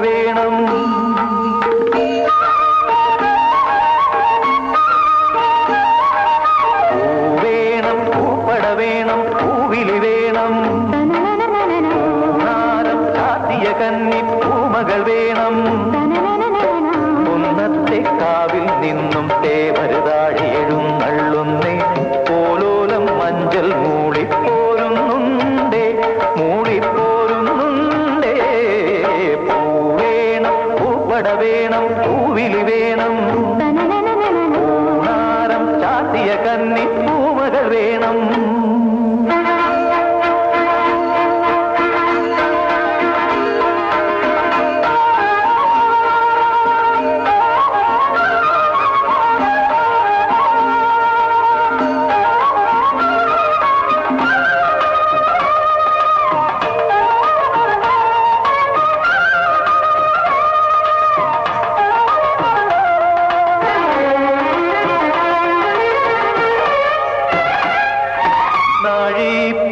വേണം പൂവേണം പൂപ്പട വേണം പൂവിലി വേണം പൂനാരം ചാത്തിയ കന്നി പൂമകൾ വേണം കുന്നത്തെ കാവിൽ നിന്നും തേവരുതാഴി എഴുന്നള്ളുന്നേ പോലോലം മഞ്ചൽ മൂളിപ്പോരുന്നുണ്ടേ മൂളിപ്പോരുന്നുണ്ടേ പൂവേണം പൂപ്പട വേണം പൂവിലി വേണം പൂനാരം ചാത്തിയ കന്നി പൂമകൾ വേണം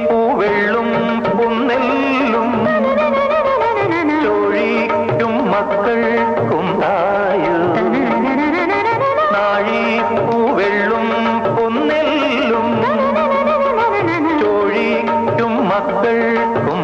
പൂവെള്ളും പുന്നെല്ലും ചോഴിക്കും മക്കൾക്കുണ്ടായോ നാഴി പൂവെള്ളും പുന്നെല്ലും ചോഴിക്കും മക്കൾക്കും